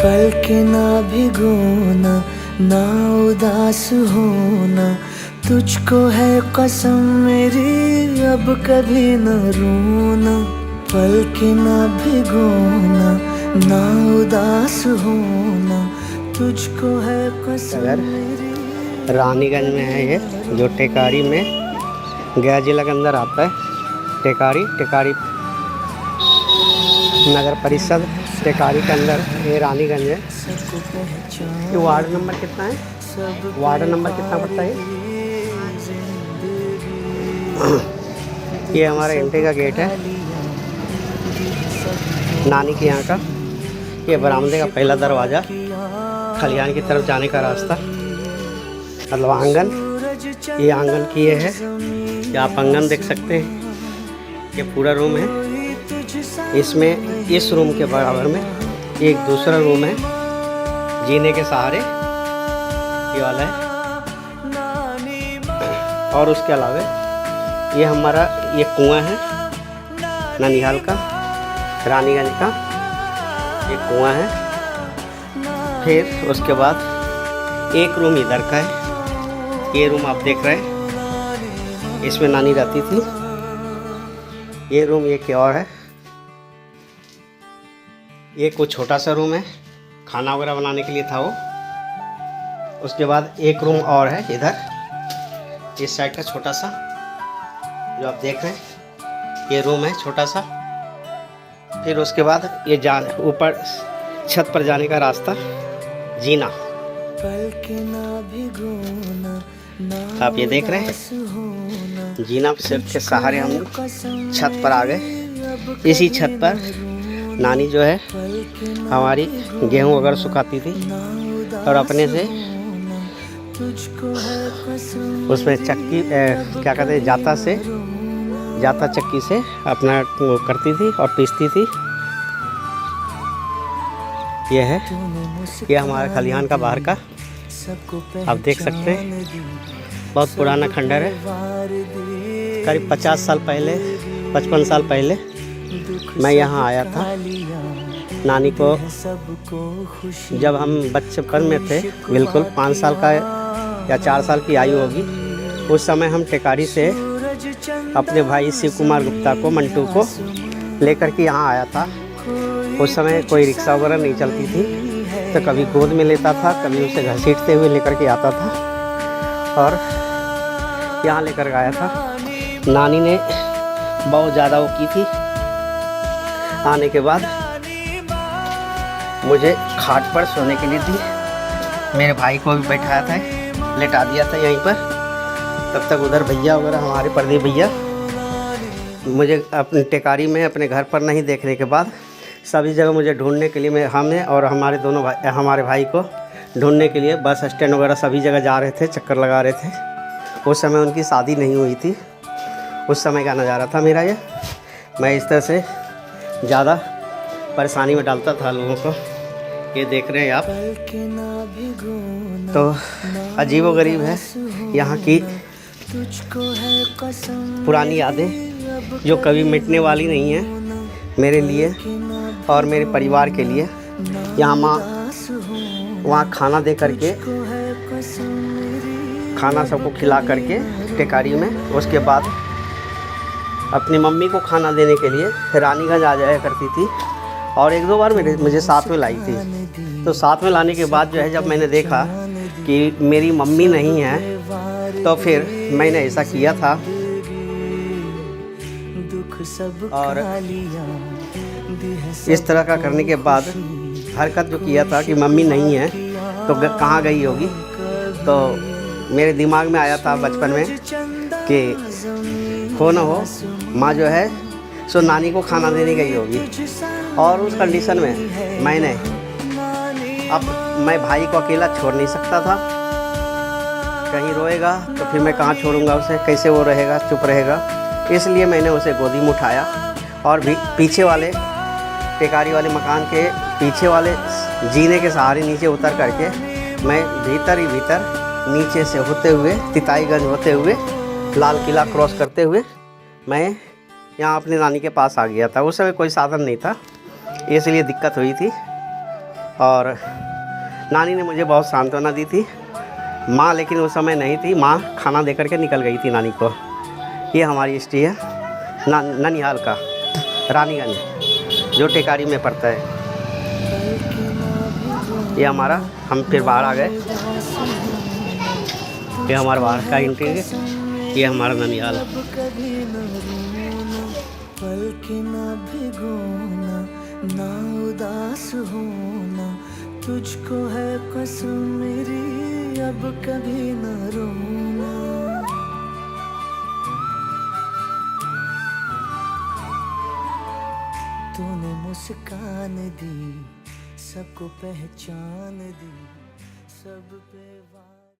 पलके ना भिगोना, ना उदास होना, तुझको है कसम मेरी अब कभी न रोना। पलके ना भिगोना, ना उदास होना, तुझको है कसम मेरी। रानीगंज में है ये, जो टेकारी में गया जिला के अंदर आता है। टेकारी नगर परिषद टेकारी के अंदर ये रानीगंज है। ये वार्ड नंबर कितना है? वार्ड नंबर कितना पड़ता है? ये हमारा एंट्री का गेट है नानी के यहाँ का। ये बरामदे का पहला दरवाज़ा, खलियान की तरफ जाने का रास्ता, मतलब आंगन। ये आंगन की ये है, ये आप आंगन देख सकते हैं। ये पूरा रूम है। इसमें इस रूम के बराबर में एक दूसरा रूम है जीने के सहारे, ये वाला है। और उसके अलावा ये हमारा ये कुआं है ननिहाल का, रानीगंज का ये कुआं है। फिर उसके बाद एक रूम इधर का है। ये रूम आप देख रहे हैं, इसमें नानी रहती थी। ये रूम ये क्या और है, ये कुछ छोटा सा रूम है, खाना वगैरह बनाने के लिए था वो। उसके बाद एक रूम और है इधर इस साइड का छोटा सा, जो आप देख रहे हैं, ये रूम है छोटा सा। फिर उसके बाद ये ऊपर छत पर जाने का रास्ता, जीना आप ये देख रहे हैं। जीना के सहारे हम छत पर आ गए। इसी छत पर नानी जो है हमारी गेहूं वगैरह सुखाती थी और अपने से उसमें चक्की क्या कहते हैं, जाता चक्की से अपना करती थी और पीसती थी। ये है, ये हमारा खलिहान का बाहर का आप देख सकते हैं। बहुत पुराना खंडर है, करीब 50 साल पहले 55 साल पहले मैं यहाँ आया था। नानी को जब हम बचपन में थे, बिल्कुल 5 साल का या 4 साल की आयु होगी, उस समय हम टेकारी से अपने भाई शिव कुमार गुप्ता को, मंटू को लेकर के यहाँ आया था। उस समय कोई रिक्शा वगैरह नहीं चलती थी, तो कभी गोद में लेता था, कभी उसे घसीटते हुए लेकर के आता था और यहाँ लेकर आया था। नानी ने बहुत ज़्यादा वो की थी। आने के बाद मुझे खाट पर सोने के लिए दी, मेरे भाई को भी बैठाया था, लेटा दिया था यहीं पर। तब तक उधर भैया वगैरह, हमारे प्रदीप भैया, मुझे अपने टेकारी में अपने घर पर नहीं देखने के बाद सभी जगह मुझे ढूंढने के लिए हमने और हमारे दोनों भाई, हमारे भाई को ढूंढने के लिए बस स्टैंड वगैरह सभी जगह जा रहे थे, चक्कर लगा रहे थे। उस समय उनकी शादी नहीं हुई थी। उस समय का नज़ारा था मेरा ये। मैं इस तरह से ज़्यादा परेशानी में डालता था लोगों को। ये देख रहे हैं आप, तो अजीब व गरीब है यहाँ की पुरानी यादें, जो कभी मिटने वाली नहीं है मेरे लिए और मेरे परिवार के लिए। यहाँ वहाँ खाना दे करके, खाना सबको खिला करके टेकारी में, उसके बाद अपनी मम्मी को खाना देने के लिए रानीगंज आ जाया करती थी और 1-2 बार मुझे साथ में लाई थी। तो साथ में लाने के बाद जो है, जब मैंने देखा कि मेरी मम्मी नहीं है, तो फिर मैंने ऐसा किया था और इस तरह का करने के बाद हरकत जो किया था कि मम्मी नहीं है तो कहाँ गई होगी, तो मेरे दिमाग में आया था बचपन में कि हो ना हो माँ जो है सो नानी को खाना देने गई होगी। और उस कंडीशन में मैं भाई को अकेला छोड़ नहीं सकता था। कहीं रोएगा तो फिर मैं कहाँ छोड़ूंगा उसे, कैसे वो रहेगा, चुप रहेगा। इसलिए मैंने उसे गोदी में उठाया और भी पीछे वाले टेकारी वाले मकान के पीछे वाले जीने के सहारे नीचे उतर करके मैं भीतर ही भीतर नीचे से होते हुए तिताईगंज होते हुए लाल किला क्रॉस करते हुए मैं यहाँ अपनी नानी के पास आ गया था। उस समय कोई साधन नहीं था, इसलिए दिक्कत हुई थी। और नानी ने मुझे बहुत सांत्वना दी थी। माँ लेकिन उस समय नहीं थी, माँ खाना दे करके निकल गई थी नानी को। ये हमारी हिस्ट्री है ननिहाल का, रानीगंज जो टेकारी में पड़ता है। ये हमारा, हम फिर बाहर आ गए। ये हमारा बाहर का एंट्री है, ये हमारा ननिहाल। पल के ना भिगोना, ना उदास होना, तुझको है कसम मेरी, अब कभी न रोना। तूने मुस्कान दी, सबको पहचान दी, सब पे